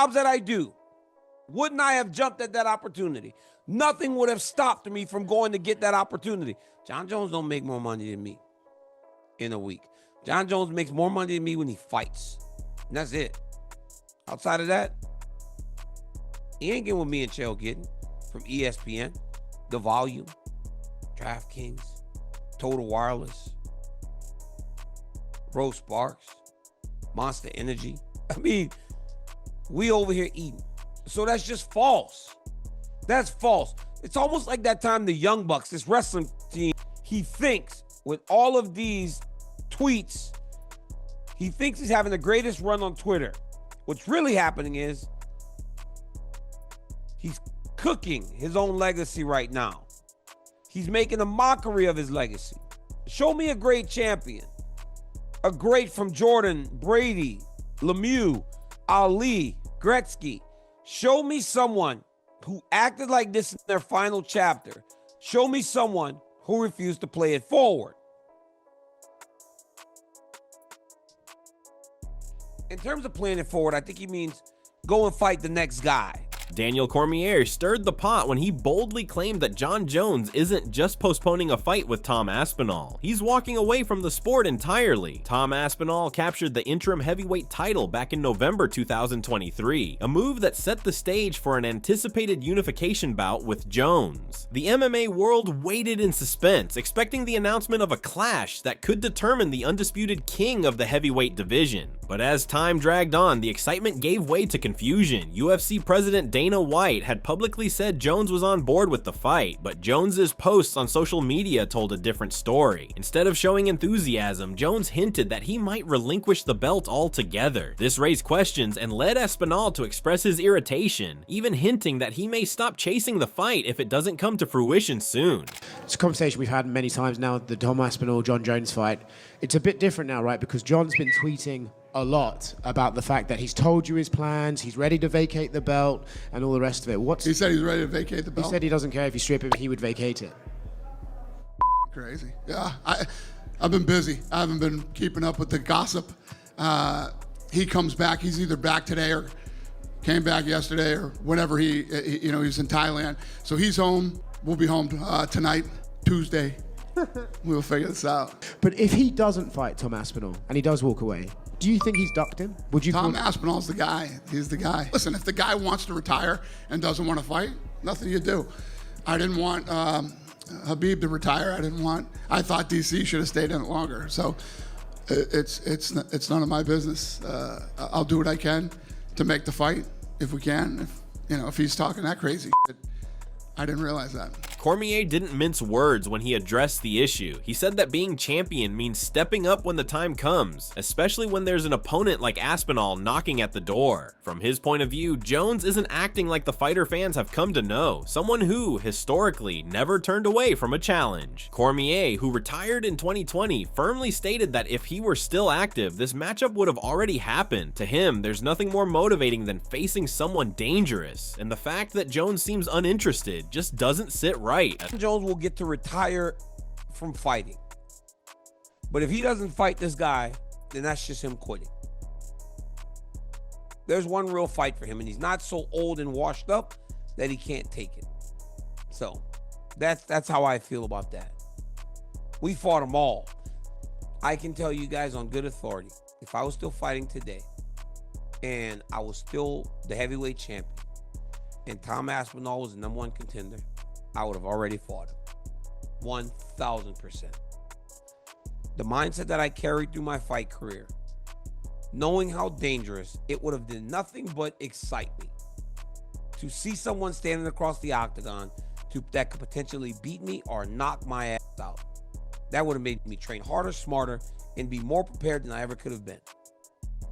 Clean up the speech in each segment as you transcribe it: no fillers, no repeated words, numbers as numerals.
jobs that I do, wouldn't I have jumped at that opportunity? Nothing would have stopped me from going to get that opportunity. John Jones don't make more money than me in a week. John Jones makes more money than me when he fights. And that's it. Outside of that, he ain't getting what me and Chael getting from ESPN, The Volume, DraftKings, Total Wireless, Rose Sparks, Monster Energy. I mean, we over here eating. So that's just false. That's false. It's almost like that time the Young Bucks, this wrestling team, he thinks with all of these tweets, he thinks he's having the greatest run on Twitter. What's really happening is he's cooking his own legacy right now. He's making a mockery of his legacy. Show me a great champion. A great from Jordan, Brady, Lemieux, Ali, Gretzky. Show me someone who acted like this in their final chapter. Show me someone who refused to play it forward. In terms of playing it forward, I think he means go and fight the next guy. Daniel Cormier stirred the pot when he boldly claimed that Jon Jones isn't just postponing a fight with Tom Aspinall. He's walking away from the sport entirely. Tom Aspinall captured the interim heavyweight title back in November 2023, a move that set the stage for an anticipated unification bout with Jones. The MMA world waited in suspense, expecting the announcement of a clash that could determine the undisputed king of the heavyweight division. But as time dragged on, the excitement gave way to confusion. UFC President Dana White had publicly said Jones was on board with the fight, but Jones's posts on social media told a different story. Instead of showing enthusiasm, Jones hinted that he might relinquish the belt altogether. This raised questions and led Aspinall to express his irritation, even hinting that he may stop chasing the fight if it doesn't come to fruition soon. It's a conversation we've had many times now, the Tom Aspinall-Jon Jones fight. It's a bit different now, right? Because John's been tweeting a lot about the fact that he's told you his plans, he's ready to vacate the belt, and all the rest of it. He said he's ready to vacate the belt? He said he doesn't care if you strip him, he would vacate it. Crazy. Yeah, I've been busy. I haven't been keeping up with the gossip. He comes back. He's either back today or came back yesterday or whenever he's in Thailand. So he's home. We'll be home tonight, Tuesday. We'll figure this out. But if he doesn't fight Tom Aspinall and he does walk away, do you think he's ducked him? Tom Aspinall's the guy. He's the guy. Listen, if the guy wants to retire and doesn't want to fight, nothing you do. I didn't want Habib to retire. I thought DC should have stayed in it longer. So it's none of my business. I'll do what I can to make the fight if we can. If he's talking that crazy shit, I didn't realize that. Cormier didn't mince words when he addressed the issue. He said that being champion means stepping up when the time comes, especially when there's an opponent like Aspinall knocking at the door. From his point of view, Jones isn't acting like the fighter fans have come to know, someone who, historically, never turned away from a challenge. Cormier, who retired in 2020, firmly stated that if he were still active, this matchup would have already happened. To him, there's nothing more motivating than facing someone dangerous, and the fact that Jones seems uninterested just doesn't sit right. Jones will get to retire from fighting. But if he doesn't fight this guy, then that's just him quitting. There's one real fight for him, and he's not so old and washed up that he can't take it. So that's how I feel about that. We fought them all. I can tell you guys on good authority, if I was still fighting today and I was still the heavyweight champion and Tom Aspinall was the #1 contender, I would have already fought him. 1,000%. The mindset that I carried through my fight career, knowing how dangerous, it would have done nothing but excite me. To see someone standing across the octagon that could potentially beat me or knock my ass out. That would have made me train harder, smarter, and be more prepared than I ever could have been.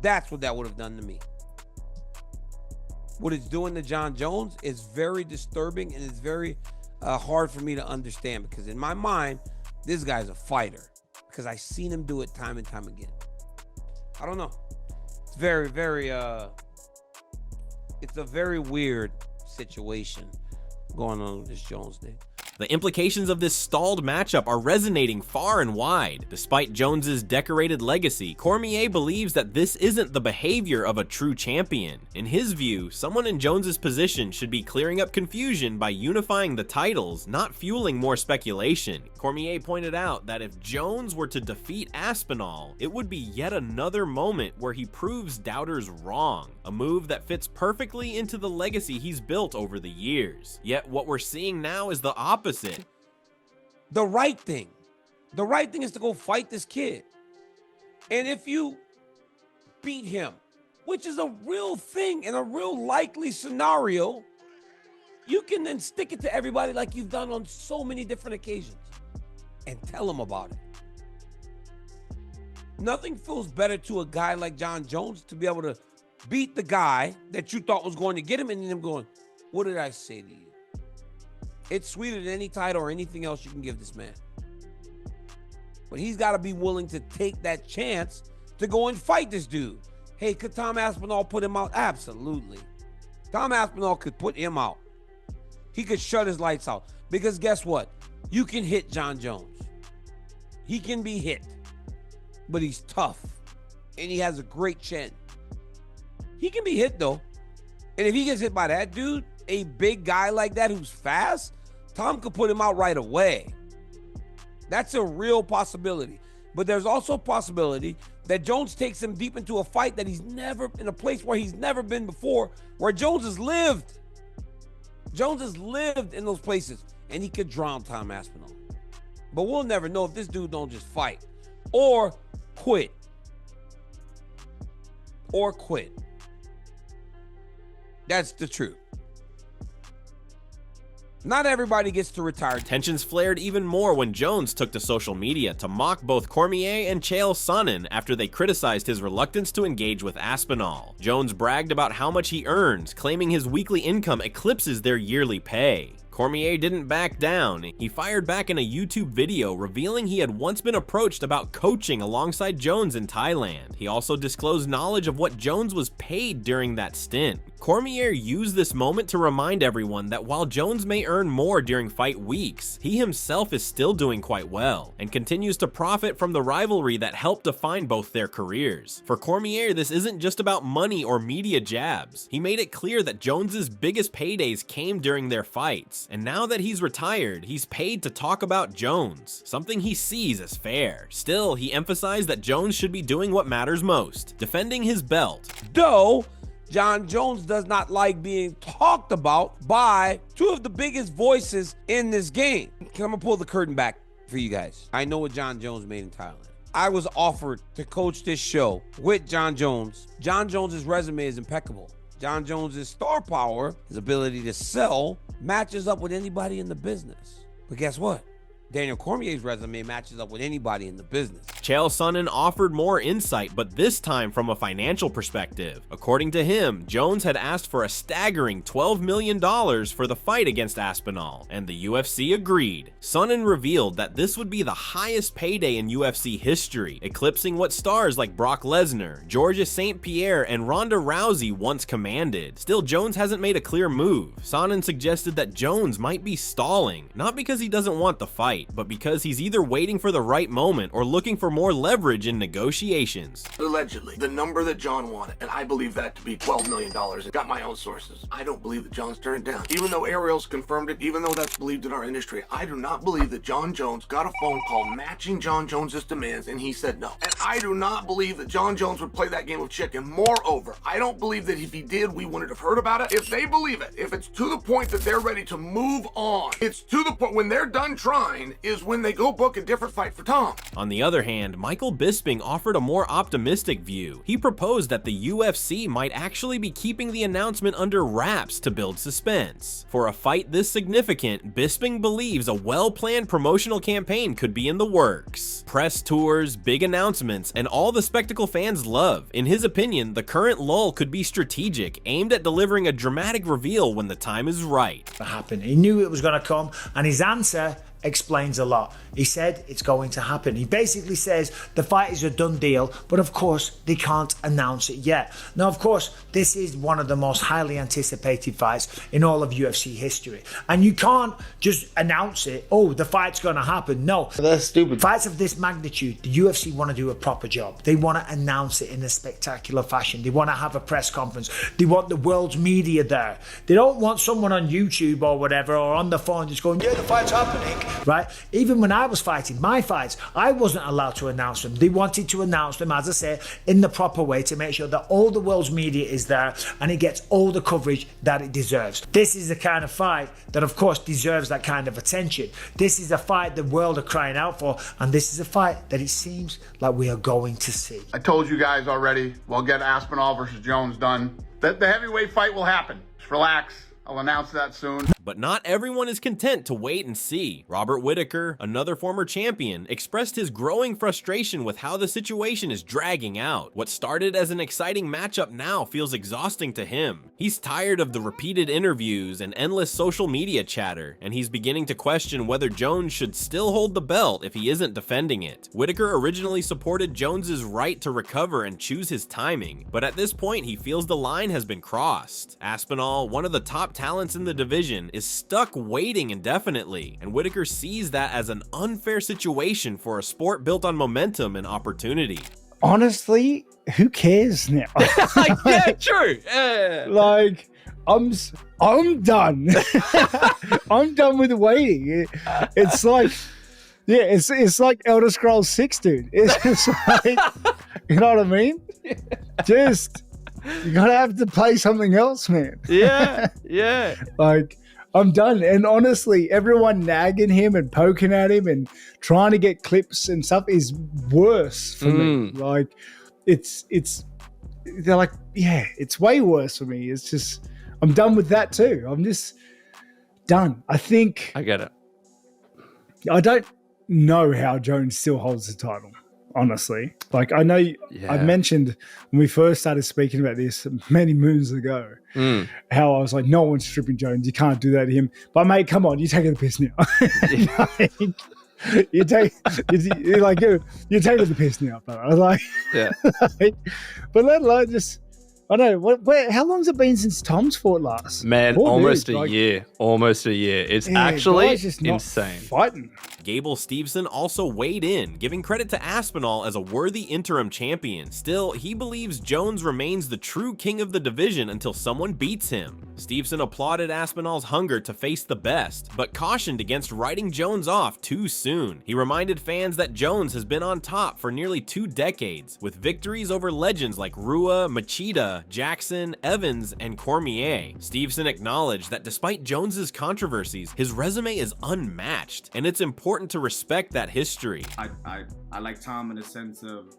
That's what that would have done to me. What it's doing to Jon Jones is very disturbing, and it's very hard for me to understand, because in my mind, this guy's a fighter, because I've seen him do it time and time again. I don't know. It's very, very, it's a very weird situation going on with this Jones thing. The implications of this stalled matchup are resonating far and wide. Despite Jones's decorated legacy, Cormier believes that this isn't the behavior of a true champion. In his view, someone in Jones's position should be clearing up confusion by unifying the titles, not fueling more speculation. Cormier pointed out that if Jones were to defeat Aspinall, it would be yet another moment where he proves doubters wrong, a move that fits perfectly into the legacy he's built over the years. Yet what we're seeing now is the opposite. The right thing is to go fight this kid. And if you beat him, which is a real thing and a real likely scenario, you can then stick it to everybody like you've done on so many different occasions and tell them about it. Nothing feels better to a guy like Jon Jones to be able to beat the guy that you thought was going to get him and then him going, what did I say to you? It's sweeter than any title or anything else you can give this man. But he's got to be willing to take that chance to go and fight this dude. Hey, could Tom Aspinall put him out? Absolutely. Tom Aspinall could put him out. He could shut his lights out. Because guess what? You can hit Jon Jones. He can be hit. But he's tough. And he has a great chin. He can be hit, though. And if he gets hit by that dude, a big guy like that who's fast, Tom could put him out right away. That's a real possibility. But there's also a possibility that Jones takes him deep into a fight that he's never, in a place where he's never been before, where Jones has lived. Jones has lived in those places, and he could drown Tom Aspinall. But we'll never know if this dude don't just fight or quit. Or quit. That's the truth. Not everybody gets to retire. Tensions flared even more when Jones took to social media to mock both Cormier and Chael Sonnen after they criticized his reluctance to engage with Aspinall. Jones bragged about how much he earns, claiming his weekly income eclipses their yearly pay. Cormier didn't back down. He fired back in a YouTube video revealing he had once been approached about coaching alongside Jones in Thailand. He also disclosed knowledge of what Jones was paid during that stint. Cormier used this moment to remind everyone that while Jones may earn more during fight weeks, he himself is still doing quite well and continues to profit from the rivalry that helped define both their careers. For Cormier, this isn't just about money or media jabs. He made it clear that Jones's biggest paydays came during their fights, and now that he's retired, he's paid to talk about Jones, something he sees as fair. Still, he emphasized that Jones should be doing what matters most, defending his belt. Though Jon Jones does not like being talked about by two of the biggest voices in this game. I'm gonna pull the curtain back for you guys. I know what Jon Jones made in Thailand. I was offered to coach this show with Jon Jones. Jon Jones's resume is impeccable. Jon Jones's star power, his ability to sell, matches up with anybody in the business. But guess what? Daniel Cormier's resume matches up with anybody in the business. Chael Sonnen offered more insight, but this time from a financial perspective. According to him, Jones had asked for a staggering $12 million for the fight against Aspinall, and the UFC agreed. Sonnen revealed that this would be the highest payday in UFC history, eclipsing what stars like Brock Lesnar, Georges St. Pierre, and Ronda Rousey once commanded. Still, Jones hasn't made a clear move. Sonnen suggested that Jones might be stalling, not because he doesn't want the fight, but because he's either waiting for the right moment or looking for more leverage in negotiations. Allegedly, the number that Jon wanted, and I believe that to be $12 million. I got my own sources. I don't believe that Jon's turned it down. Even though Ariel's confirmed it, even though that's believed in our industry, I do not believe that Jon Jones got a phone call matching Jon Jones's demands and he said no. And I do not believe that Jon Jones would play that game of chicken. Moreover, I don't believe that if he did, we wouldn't have heard about it. If they believe it, if it's to the point that they're ready to move on, it's to the point when they're done trying is when they go book a different fight for Tom. On the other hand, Michael Bisping offered a more optimistic view. He proposed that the UFC might actually be keeping the announcement under wraps to build suspense. For a fight this significant, Bisping believes a well-planned promotional campaign could be in the works. Press tours, big announcements, and all the spectacle fans love. In his opinion, the current lull could be strategic, aimed at delivering a dramatic reveal when the time is right. Happen. He knew it was going to come, and his answer explains a lot. He said it's going to happen. He basically says the fight is a done deal, but of course they can't announce it yet. Now, of course, this is one of the most highly anticipated fights in all of UFC history. And you can't just announce it, oh, the fight's going to happen. No. That's stupid. Fights of this magnitude, the UFC want to do a proper job. They want to announce it in a spectacular fashion. They want to have a press conference. They want the world's media there. They don't want someone on YouTube or whatever or on the phone just going, yeah, the fight's happening, right? Even when I was fighting my fights, I wasn't allowed to announce them. They wanted to announce them, as I say, in the proper way to make sure that all the world's media is there and it gets all the coverage that it deserves. This is the kind of fight that, of course, deserves that kind of attention. This is a fight the world are crying out for, and this is a fight that it seems like we are going to see. I told you guys already, we'll get Aspinall versus Jones done. The heavyweight fight will happen. Just relax. I'll announce that soon. But not everyone is content to wait and see. Robert Whittaker, another former champion, expressed his growing frustration with how the situation is dragging out. What started as an exciting matchup now feels exhausting to him. He's tired of the repeated interviews and endless social media chatter, and he's beginning to question whether Jones should still hold the belt if he isn't defending it. Whittaker originally supported Jones's right to recover and choose his timing, but at this point he feels the line has been crossed. Aspinall, one of the top talents in the division, is stuck waiting indefinitely, and Whittaker sees that as an unfair situation for a sport built on momentum and opportunity. Honestly, who cares now? Yeah, true. Like, I'm done. I'm done with waiting. It's like, yeah, it's like Elder Scrolls 6, dude. It's just like, you know what I mean? Just, you gotta have to play something else, man. Yeah. Like, I'm done. And honestly, everyone nagging him and poking at him and trying to get clips and stuff is worse for me. Like, they're like, yeah, it's way worse for me. It's just, I'm done with that too. I'm just done. I think I get it. I don't know how Jones still holds the title, honestly. Like, I know I mentioned when we first started speaking about this many moons ago, how I was like, no one's stripping Jones. You can't do that to him. But mate, come on, you're taking the piss now. You're taking the piss now, brother. I was like, Yeah. but let alone just, I don't know, how long's it been since Tom's fought last? Man, Poor almost dude, a like, year. Almost a year. It's yeah, actually guy's just not insane. fighting. Gable Steveson also weighed in, giving credit to Aspinall as a worthy interim champion. Still, he believes Jones remains the true king of the division until someone beats him. Steveson applauded Aspinall's hunger to face the best, but cautioned against writing Jones off too soon. He reminded fans that Jones has been on top for nearly 2 decades, with victories over legends like Rua, Machida, Jackson, Evans, and Cormier. Steveson acknowledged that despite Jones's controversies, his resume is unmatched, and it's important to respect that history. I like Tom in the sense of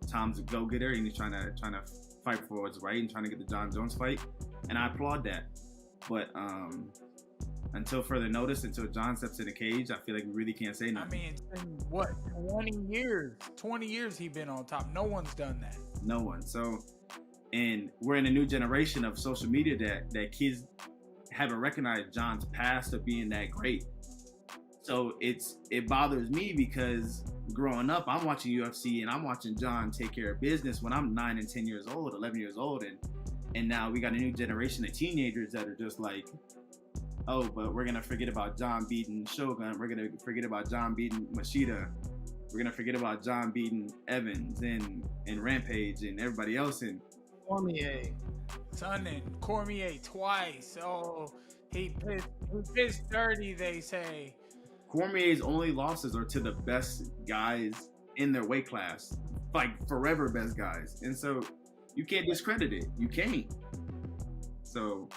Tom's a go-getter and he's trying to fight for what's right and trying to get the John Jones fight, and I applaud that. But until further notice, until John steps in the cage, I feel like we really can't say nothing. I mean, it's been, what, 20 years? 20 years he been on top. No one's done that. No one. So, and we're in a new generation of social media that kids haven't recognized John's past of being that great. So it bothers me because growing up, I'm watching UFC and I'm watching John take care of business when I'm 9 and 10 years old, 11 years old, and now we got a new generation of teenagers that are just like, oh, but we're gonna forget about John beating Shogun, we're gonna forget about John beating Machida, we're gonna forget about John beating Evans and Rampage and everybody else, and Cormier, Sonnen, Cormier twice. Oh, he pissed dirty, they say. Cormier's only losses are to the best guys in their weight class, like forever best guys. And so you can't discredit it. You can't. So,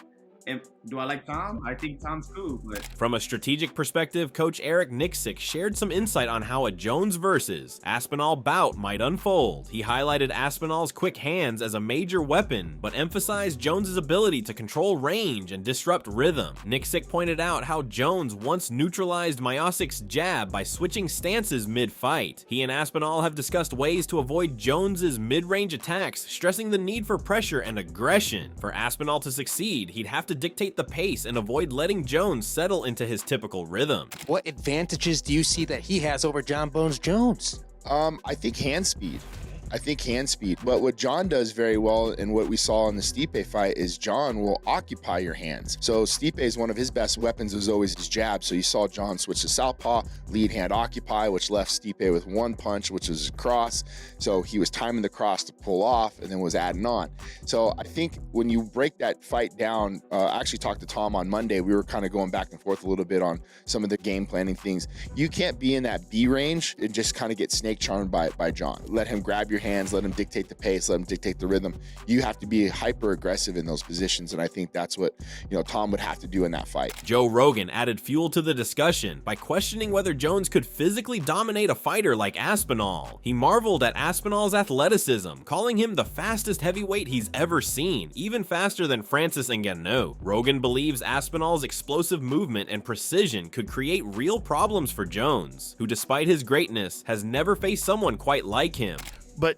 and do I like Tom? I think Tom's cool, but From a strategic perspective, Coach Eric Nixick shared some insight on how a Jones versus Aspinall bout might unfold. He highlighted Aspinall's quick hands as a major weapon, but emphasized Jones's ability to control range and disrupt rhythm. Nixick pointed out how Jones once neutralized Miosic's jab by switching stances mid-fight. He and Aspinall have discussed ways to avoid Jones's mid-range attacks, stressing the need for pressure and aggression. For Aspinall to succeed, he'd have to to dictate the pace and avoid letting Jones settle into his typical rhythm. What advantages do you see that he has over John Bones Jones? I think hand speed. But what John does very well, and what we saw in the Stipe fight, is John will occupy your hands. So Stipe is one of his best weapons is always his jab. So you saw John switch to southpaw, lead hand occupy, which left Stipe with one punch, which was a cross. So he was timing the cross to pull off and then was adding on. So I think when you break that fight down, I actually talked to Tom on Monday. We were kind of going back and forth a little bit on some of the game planning things. You can't be in that B range and just kind of get snake charmed by John. Let him grab your hands, let him dictate the pace, let him dictate the rhythm. You have to be hyper aggressive in those positions, and I think that's what Tom would have to do in that fight. Joe Rogan added fuel to the discussion by questioning whether Jones could physically dominate a fighter like Aspinall. He marveled at Aspinall's athleticism, calling him the fastest heavyweight he's ever seen, even faster than Francis Ngannou. Rogan believes Aspinall's explosive movement and precision could create real problems for Jones, who despite his greatness has never faced someone quite like him. But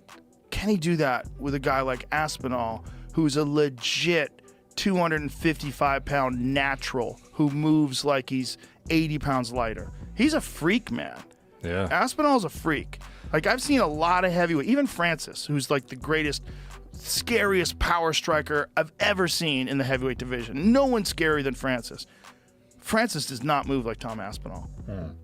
can he do that with a guy like Aspinall, who's a legit 255-pound natural who moves like he's 80 pounds lighter? He's a freak, man. Yeah. Aspinall's a freak. Like, I've seen a lot of heavyweight, even Francis, who's like the greatest, scariest power striker I've ever seen in the heavyweight division. No one's scarier than Francis. Francis does not move like Tom Aspinall.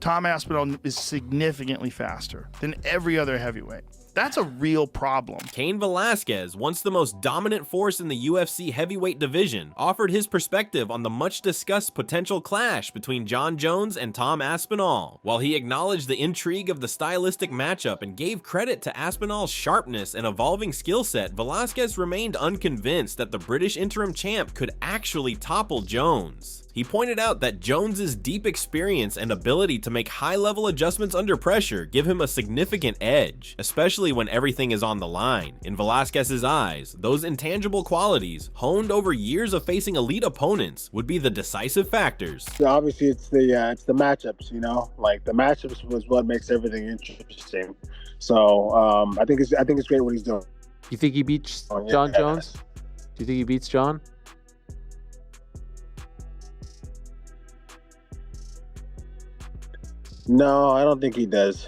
Tom Aspinall is significantly faster than every other heavyweight. That's a real problem. Cain Velasquez, once the most dominant force in the UFC heavyweight division, offered his perspective on the much-discussed potential clash between John Jones and Tom Aspinall. While he acknowledged the intrigue of the stylistic matchup and gave credit to Aspinall's sharpness and evolving skill set, Velasquez remained unconvinced that the British interim champ could actually topple Jones. He pointed out that Jones's deep experience and ability to make high-level adjustments under pressure give him a significant edge, especially when everything is on the line. In Velasquez's eyes, those intangible qualities, honed over years of facing elite opponents, would be the decisive factors. Obviously, it's the matchups. Like the matchups was what makes everything interesting. So I think it's great what he's doing. You think he beats John Jones? Do you think he beats John? No, I don't think he does.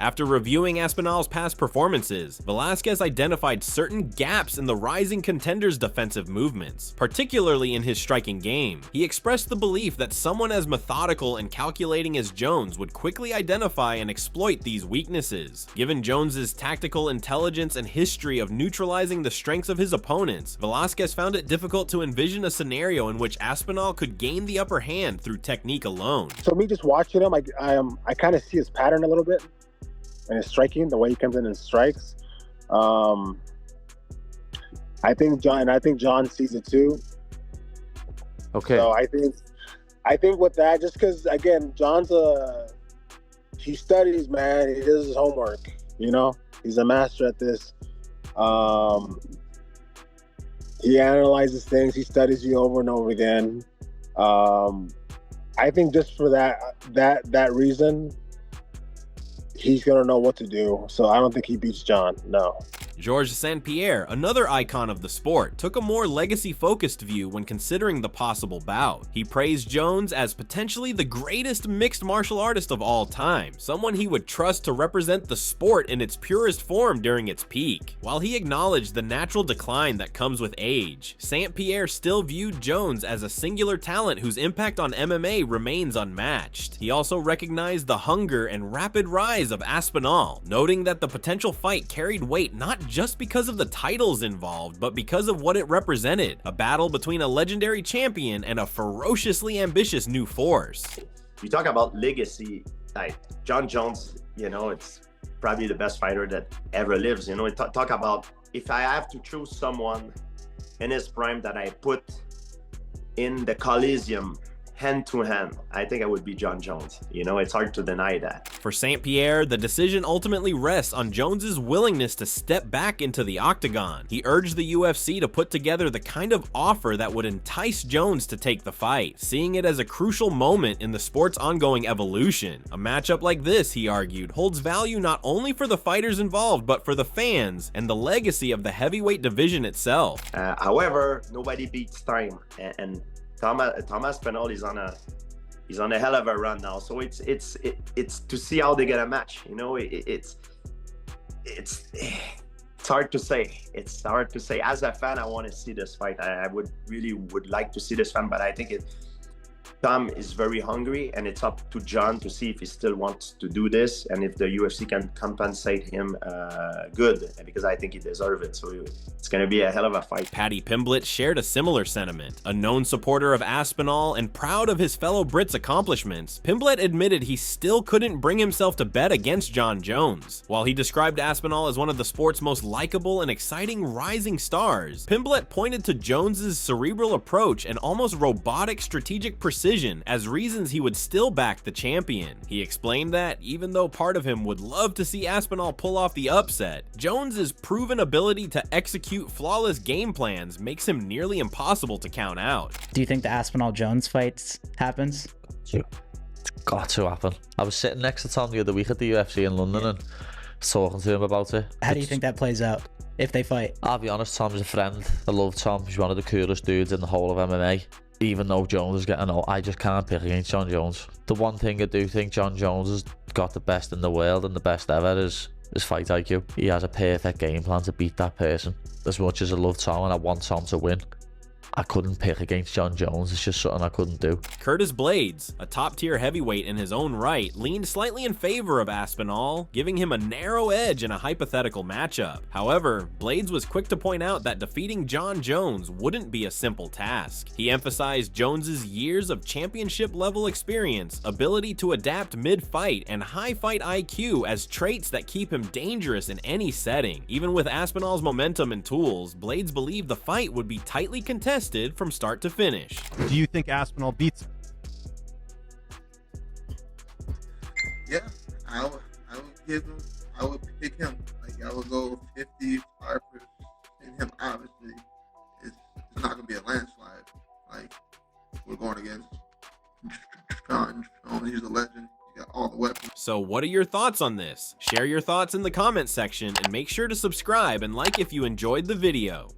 After reviewing Aspinall's past performances, Velasquez identified certain gaps in the rising contender's defensive movements, particularly in his striking game. He expressed the belief that someone as methodical and calculating as Jones would quickly identify and exploit these weaknesses. Given Jones's tactical intelligence and history of neutralizing the strengths of his opponents, Velasquez found it difficult to envision a scenario in which Aspinall could gain the upper hand through technique alone. So me just watching him, I kind of see his pattern a little bit. And his striking, the way he comes in and strikes, I think John sees it too. Okay. So I think with that, just because again, he studies, man. He does his homework. He's a master at this. He analyzes things. He studies you over and over again. I think just for that reason, he's going to know what to do. So I don't think he beats John, no. Georges St-Pierre, another icon of the sport, took a more legacy-focused view when considering the possible bout. He praised Jones as potentially the greatest mixed martial artist of all time, someone he would trust to represent the sport in its purest form during its peak. While he acknowledged the natural decline that comes with age, St-Pierre still viewed Jones as a singular talent whose impact on MMA remains unmatched. He also recognized the hunger and rapid rise of Aspinall, noting that the potential fight carried weight not just because of the titles involved, but because of what it represented, a battle between a legendary champion and a ferociously ambitious new force. You talk about legacy, like John Jones, it's probably the best fighter that ever lives. Talk about if I have to choose someone in his prime that I put in the Coliseum hand to hand, I think I would be John Jones. You know, it's hard to deny that. For St. Pierre, the decision ultimately rests on Jones's willingness to step back into the octagon. He urged the UFC to put together the kind of offer that would entice Jones to take the fight, seeing it as a crucial moment in the sport's ongoing evolution. A matchup like this, he argued, holds value not only for the fighters involved, but for the fans and the legacy of the heavyweight division itself. However, nobody beats time, and Tom Aspinall is on a hell of a run now. So it's to see how they get a match. You know, it's hard to say. It's hard to say. As a fan, I want to see this fight. I would like to see this fight, but I think Tom is very hungry, and it's up to John to see if he still wants to do this and if the UFC can compensate him good, because I think he deserves it. So it's going to be a hell of a fight. Paddy Pimblett shared a similar sentiment. A known supporter of Aspinall and proud of his fellow Brits' accomplishments, Pimblett admitted he still couldn't bring himself to bet against John Jones. While he described Aspinall as one of the sport's most likable and exciting rising stars, Pimblett pointed to Jones's cerebral approach and almost robotic strategic precision as reasons he would still back the champion. He explained that, even though part of him would love to see Aspinall pull off the upset, Jones's proven ability to execute flawless game plans makes him nearly impossible to count out. Do you think the Aspinall-Jones fight happens? It's got to happen. I was sitting next to Tom the other week at the UFC in London and talking to him about it. How do you think that plays out if they fight? I'll be honest, Tom's a friend. I love Tom. He's one of the coolest dudes in the whole of MMA. Even though Jones is getting old, I just can't pick against John Jones. The one thing I do think John Jones has got the best in the world and the best ever is his fight IQ. He has a perfect game plan to beat that person. As much as I love Tom and I want Tom to win, I couldn't pick against John Jones. It's just something I couldn't do. Curtis Blaydes, a top-tier heavyweight in his own right, leaned slightly in favor of Aspinall, giving him a narrow edge in a hypothetical matchup. However, Blaydes was quick to point out that defeating John Jones wouldn't be a simple task. He emphasized Jones's years of championship-level experience, ability to adapt mid-fight, and high fight IQ as traits that keep him dangerous in any setting. Even with Aspinall's momentum and tools, Blaydes believed the fight would be tightly contested from start to finish. Do you think Aspinall beats him? Yeah, I would pick him. Like, I would go 55% him. Obviously, it's not gonna be a landslide. Like, we're going against John Jones. He's a legend. He got all the weapons. So what are your thoughts on this? Share your thoughts in the comment section and make sure to subscribe and like if you enjoyed the video.